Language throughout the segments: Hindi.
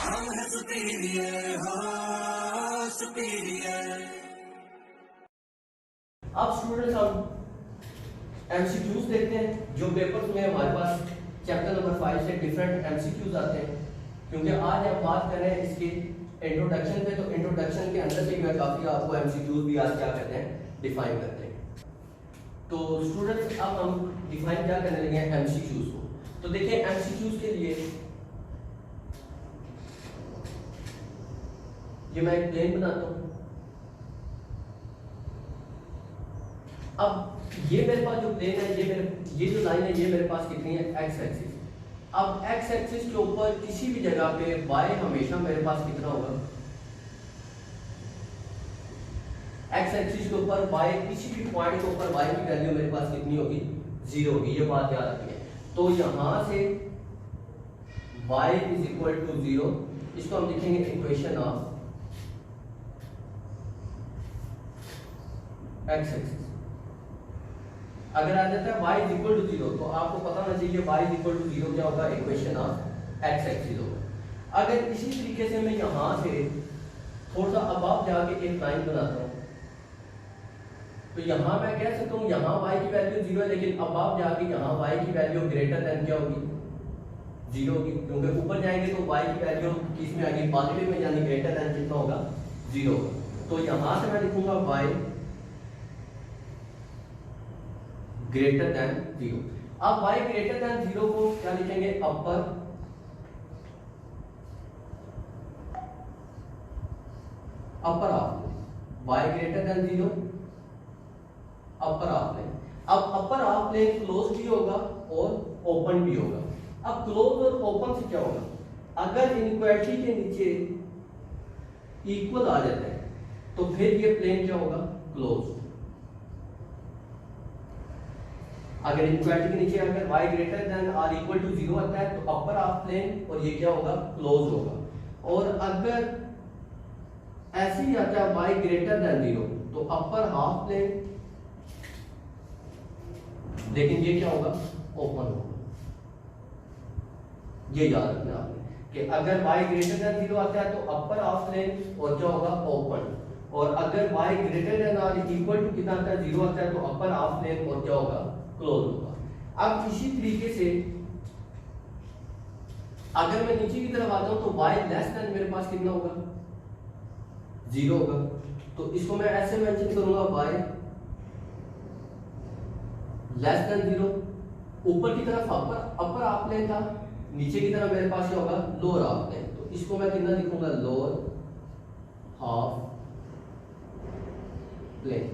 हम है सुपीरियर हो सुपीरियर। अब स्टूडेंट्स हम एमसीक्यूज देखते हैं जो पेपर्स में हमारे पास चैप्टर नंबर 5 से डिफरेंट एमसीक्यूज आते हैं। क्योंकि आज हम बात कर रहे हैं इसके इंट्रोडक्शन पे, तो इंट्रोडक्शन के अंदर से जो है काफी आपको एमसीक्यूज भी आज क्या करते हैं डिफाइन करते हैं। तो स्टूडेंट्स अब हम डिफाइन क्या करने लगे हैं एमसीक्यूज को। तो देखिए एमसीक्यूज के लिए ये मैं एक प्लेन बनाता हूं। अब ये मेरे पास जो प्लेन है, ये जो लाइन है, ये मेरे पास कितनी है एक्स एक्सिस। अब एक्स एक्सिस के ऊपर किसी भी जगह पे y हमेशा मेरे पास कितना होगा, एक्स एक्सिस के ऊपर y किसी भी पॉइंट के ऊपर y की वैल्यू मेरे पास कितनी होगी, 0 होगी। ये बात याद रखिए। तो यहां से y इज इक्वल टू 0, इसको हम लिखेंगे इक्वेशन ऑफ एक्स एक्सिस। अगर आ जाता है y इज इक्वल टू 0 तो आपको पता होना चाहिए y इज इक्वल टू 0 क्या होगा, इक्वेशन ऑफ एक्स एक्सिस होगा। अगर इसी तरीके से मैं यहां से थोड़ा सा अबव जाके एक लाइन बनाता हूं, तो यहां मैं कह सकता हूं यहां y की वैल्यू 0 है, लेकिन अबव जाके यहां y की वैल्यू ग्रेटर देन क्या होगी, 0 होगी। क्योंकि ऊपर जाएंगे तो y की वैल्यू किस में आएगी, पॉजिटिव में, यानी ग्रेटर देन कितना होगा, 0 होगा। तो यहां से मैं लिखूंगा y ग्रेटर देन 0। अब y ग्रेटर देन 0 को क्या लिखेंगे, upper half y greater than 0 upper half plane. अब अपर हाफ प्लेन क्लोज भी होगा और ओपन भी होगा। अब क्लोज और ओपन से क्या होगा, अगर इनइक्वालिटी के नीचे इक्वल आ जाता है तो फिर ये प्लेन क्या होगा, क्लोज। अगर इनइक्वालिटी के नीचे अगर y ग्रेटर देन और इक्वल टू 0 आता है तो अपर हाफ प्लेन और ये क्या होगा, क्लोज होगा। और अगर ऐसे ही आता है y ग्रेटर देन 0 तो अपर हाफ प्लेन, लेकिन ये क्या होगा, ओपन होगा। ये याद रखना आपने कि अगर y ग्रेटर देन 0 आता है तो अपर हाफ प्लेन और क्या होगा, ओपन। और अगर y ग्रेटर देन और इक्वल टू कितना आता है, 0 आता है, तो अपर हाफ प्लेन और क्या होगा, क्लोज होगा। अब इसी तरीके से अगर मैं नीचे की तरफ आता हूं तो y लेस देन मेरे पास कितना होगा, 0 होगा। तो इसको मैं ऐसे मेंशन करूंगा y लेस देन 0। ऊपर की तरफ अपर हाफ प्लेन था, नीचे की तरफ मेरे पास क्या होगा, लोअर हाफ प्लेन। तो इसको मैं कितना लिखूंगा, लोअर हाफ प्लेन।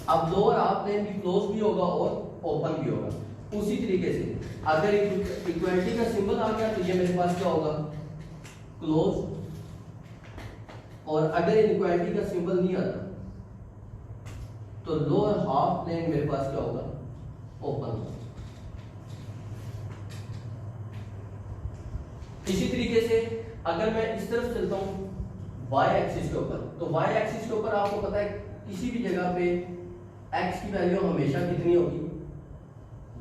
अब लोअर हाफ प्लेन भी क्लोज भी होगा और ओपन भी होगा। उसी तरीके से अगर इक्वालिटी का सिंबल आ गया तो ये मेरे पास क्या होगा, क्लोज। और अगर इक्वालिटी का सिंबल नहीं आता तो लोअर हाफ प्लेन मेरे पास क्या होगा, ओपन होगा। इसी तरीके से अगर मैं इस तरफ चलता हूं y एक्सिस के ऊपर, तो y एक्सिस के ऊपर आपको पता है किसी भी जगह पे x की वैल्यू हमेशा कितनी होगी,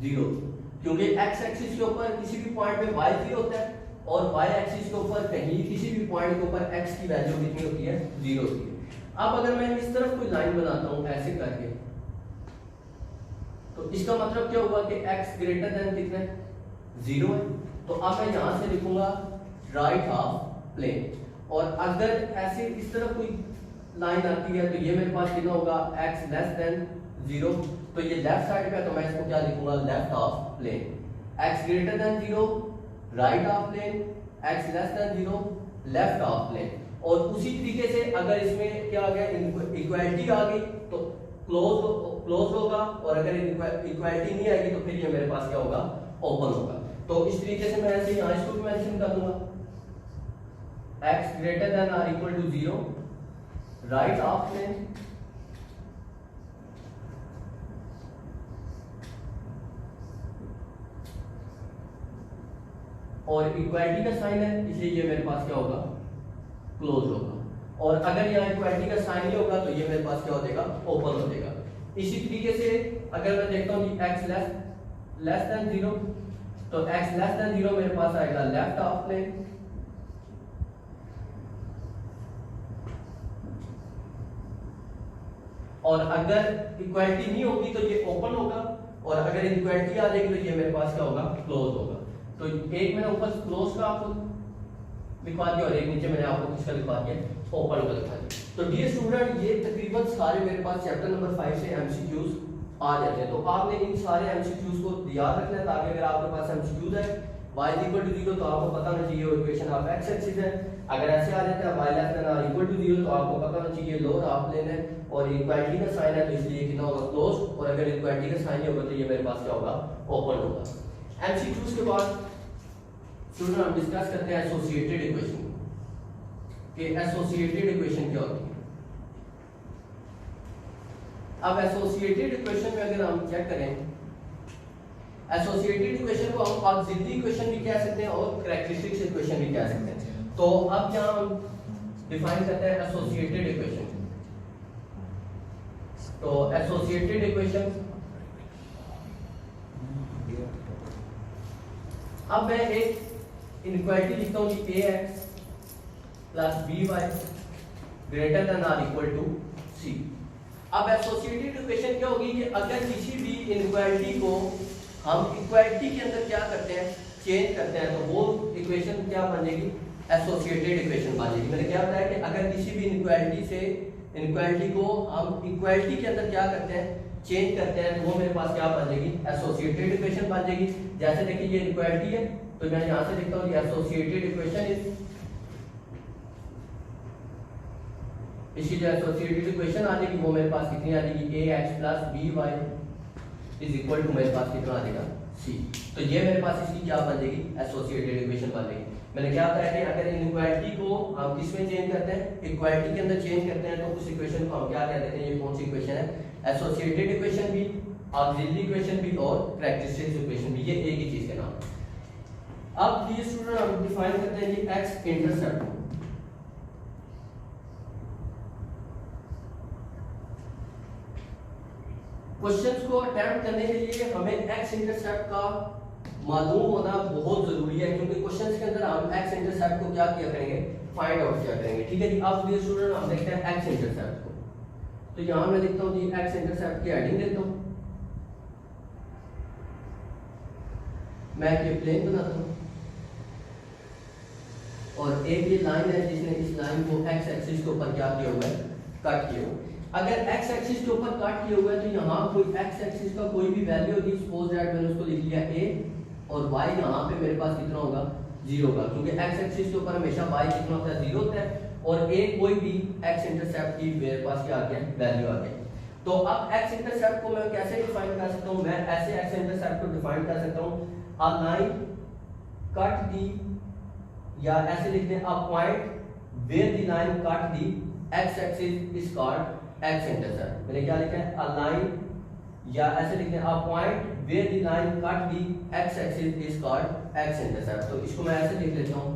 0। क्योंकि x एक्सिस के ऊपर किसी भी पॉइंट पे y 0 होता है और y एक्सिस के ऊपर कहीं किसी भी पॉइंट के ऊपर x की वैल्यू कितनी होती है, 0 होती है। अब अगर मैं इस तरफ कोई लाइन बनाता हूं ऐसे करके, तो इसका मतलब क्या हुआ कि x ग्रेटर देन कितना है, 0 है। तो अब मैं यहां से लिखूंगा राइट हाफ प्लेन। और अगर ऐसे इस तरफ कोई लाइन आती है तो ये मेरे पास कितना होगा, x लेस देन 0। तो ये लेफ्ट साइड पे है तो मैं इसको क्या लिखूंगा, left half plane. x greater than 0 right half plane, x less than 0 left half plane. और उसी तरीके से अगर इसमें क्या आ गया, इक्वालिटी आ गई तो क्लोज होगा। और अगर इक्वालिटी नहीं आएगी तो फिर ये मेरे पास क्या होगा, ओपन होगा। तो इस तरीके से मैं ऐसे यहां इसको भी मेंशन कर दूंगा, x ग्रेटर देन और equal to 0 right half plane, और इक्वालिटी का साइन है इसलिए ये मेरे पास क्या होगा, क्लोज होगा। और अगर यहाँ इक्वालिटी का साइन नहीं होगा तो ये मेरे पास क्या हो जाएगा, ओपन हो जाएगा। इसी तरीके से अगर मैं देखता हूँ कि x लेस देन 0 तो x लेस देन 0 मेरे पास आएगा लेफ्ट हाफ प्लेन, और अगर इक्वालिटी नहीं होगी तो ये ओपन होगा, और अगर इक्वालिटी आ जाएगी तो ये मेरे पास क्या होगा, क्लोज होगा। तो एक मैंने ऊपर क्लोज का आपको लिखवा दिया और एक नीचे मैंने आपको किसका लिखवा दिया, ओपन का लिखवा दिया। तो डियर स्टूडेंट ये तकरीबन सारे मेरे पास चैप्टर नंबर 5 से एमसीक्यूज आ जाते हैं। तो आपने इन सारे एमसीक्यूज को याद रखना है ताकि अगर आपके पास एमसीक्यूज है y इक्वल टू 0 तो आपको पता होना चाहिए इक्वेशन ऑफ x एक्सिस है। अगर ऐसे आ जाता है y लेस देन और इक्वल टू 0 तो आपको पता होना चाहिए लोअर हाफ प्लेन है और इक्वालिटी का साइन है तो इसलिए कितना होगा, क्लोज। और अगर इक्वालिटी का साइन होगा तो ये मेरे पास क्या होगा, ओपन होगा। एमसीक्यूज के बाद स्टूडेंट हम डिस्कस करते हैं एसोसिएटेड इक्वेशन कि एसोसिएटेड इक्वेशन क्या होती है। अब एसोसिएटेड इक्वेशन में अगर हम चेक करें, एसोसिएटेड इक्वेशन को हम ऑक्सिलरी इक्वेशन भी कह सकते हैं और कैरेक्टरिस्टिक्स इक्वेशन भी कह सकते हैं। तो अब यहाँ हम डिफाइन करते हैं एसोसिएटेड इक्वेशन। तो एसोसिएटेड इक्वेशन, अब मैं एक इनइक्वालिटी लिखता हूँ कि ax plus by greater than और इक्वल टू c। अब एसोसिएटेड इक्वेशन क्या होगी कि अगर किसी भी इनइक्वालिटी को हम इक्वालिटी के अंदर क्या करते हैं, चेंज करते हैं, तो वो इक्वेशन क्या बन जाएगी, एसोसिएटेड इक्वेशन बन जाएगी। मैंने क्या बताया कि अगर किसी भी इनइक्वालिटी से इनइक्वालिटी को हम इक्वालिटी के अंदर क्या करते हैं, चेंज करते हैं, तो वो मेरे पास क्या बन जाएगी, एसोसिएटेड इक्वेशन बन जाएगी। जैसे देखिए ये इक्वालिटी है तो मैं यहां से लिखता हूं एसोसिएटेड इक्वेशन इज, इसकी जो एसोसिएटेड इक्वेशन आ जाएगी वो मेरे पास कितनी आ जाएगी, ax plus by is equal to मेरे पास कितना आ जाएगा, c। तो ये मेरे पास इसकी क्या बन जाएगी, एसोसिएटेड इक्वेशन बन जाएगी। मैंने क्या बताया कि अगर इनइक्वालिटी को हम किसमें चेंज करते हैं, इक्वालिटी के अंदर चेंज करते हैं, तो उस इक्वेशन को हम क्या कह देते हैं, ये कौन सी इक्वेशन है, एसोसिएटेड इक्वेशन भी, ऑक्सिलरी इक्वेशन भी और कैरेक्टरिस्टिक्स इक्वेशन भी, ये एक ही चीज के नाम। अब ये स्टूडेंट हम डिफाइन करते हैं कि x इंटरसेप्ट। क्वेश्चंस को अटेम्प्ट करने के लिए हमें x इंटरसेप्ट का मालूम होना बहुत जरूरी है, क्योंकि क्वेश्चंस के अंदर हम x इंटरसेप्ट को क्या किया करेंगे, फाइंड आउट किया करेंगे। ठीक है जी। अब ये स्टूडेंट हम देखते हैं x इंटरसेप्ट को। तो यहां मैं लिखता हूं जी x इंटरसेप्ट की हेडिंग देता हूं, मैं एक प्लेन बनाता हूं और एक ये लाइन है जिसने इस लाइन को x एक्सिस के ऊपर क्या किया हुआ है, कट किया हुआ है। अगर x एक्सिस के ऊपर कट किया हुआ है तो यहाँ कोई x एक्सिस का कोई भी वैल्यू होगी, सपोज दैट मैंने उसको लिख लिया a और y यहाँ पे मेरे पास कितना होगा, 0 होगा, क्योंकि x एक्सिस के ऊपर हमेशा y कितना होता है, 0 होता है, और a कोई भी x इंटरसेप्ट की मेरे पास क्या आ गया, वैल्यू आ गई। तो अब x इंटरसेप्ट को मैं कैसे डिफाइन कर सकता हूँ, मैं ऐसे x इंटरसेप्ट को डिफाइन कर सकता हूँ, अ लाइन कट दी, या ऐसे लिखते हैं a point where the line cut the x axis is called x intercept. मैंने क्या लिखा है, अ लाइन, या ऐसे लिखते हैं a point where the line cut the x axis is called x intercept. तो इसको मैं ऐसे लिख लेता हूं,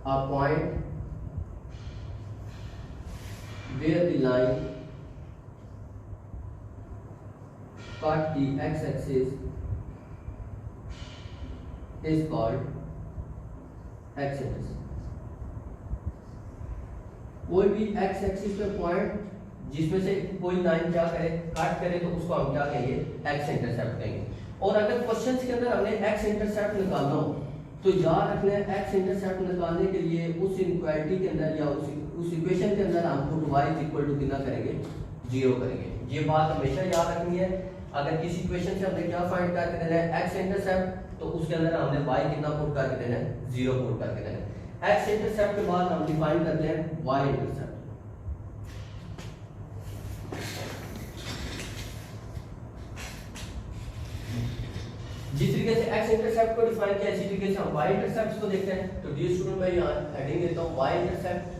a point where the line cut the x axis is called x intercept. कोई भी x एक्सिस पे पॉइंट जिसमें से कोई लाइन क्या करे, कट करे, तो उसको हम क्या कहेंगे, x इंटरसेप्ट कहेंगे। और अगर क्वेश्चंस के अंदर हमने x इंटरसेप्ट निकालना हो तो याद रखना है x इंटरसेप्ट निकालने के लिए उस इनइक्वालिटी के अंदर या उस इक्वेशन के अंदर हम put y is equal to कितना करेंगे, 0 करेंगे। ये बात हमेशा याद रखनी है। अगर किसी इक्वेशन से हमने क्या फाइंड करके देना है, x इंटरसेप्ट, तो उसके अंदर हमने y कितना पुट करके देना है, 0 पुट करके देना है। x इंटरसेप्ट के बाद हम डिफाइन करते हैं y इंटरसेप्ट। जिस तरीके से x इंटरसेप्ट को डिफाइन किया इसी तरीके से हम y इंटरसेप्ट को देखते हैं। तो डियर स्टूडेंट मैं यहां हेडिंग देता हूं y इंटरसेप्ट।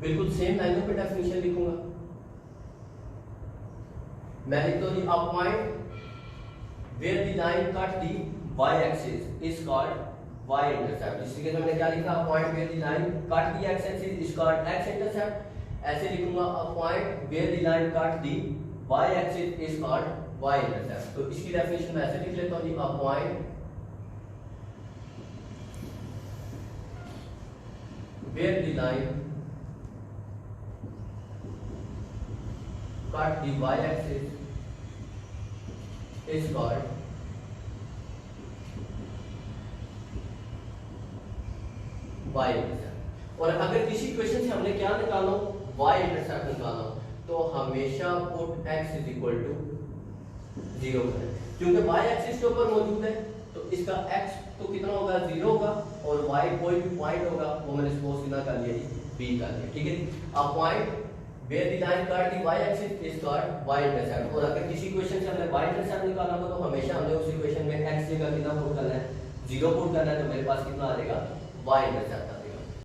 बिल्कुल सेम लाइनों पे डेफिनेशन लिखूंगा। मैं लिखता हूं a point where the line cut the y axis is called y intercept. इस तरीके से मैंने क्या लिखा, a point where the line cut the x axis is called x intercept. ऐसे लिखूंगा, a point where the line cut the y axis is called y intercept. तो इसकी डेफिनेशन मैं ऐसे लिख लेता हूं, a point where the line cut the y-axis is called y-intercept। और अगर किसी क्वेश्चन से हमने क्या निकालना हो, y-intercept निकालना हो, तो हमेशा put x is equal to 0 करें, क्योंकि y-एक्सिस के ऊपर मौजूद है तो इसका x तो कितना होगा, 0 होगा, और y कोई भी पॉइंट होगा वो मैंने सपोज कितना कर लिया जी, b कर लिया, ठीक है। अब point where the line cut the y-axis is called y-intercept। और अगर किसी क्वेश्चन से हमने y-intercept निकालना हो तो हमेशा हमने उसी क्वेश्चन में x जगह कितना पुट करना है, 0 पुट करना है, तो मेरे पास कितना आ जाएगा y-intercept।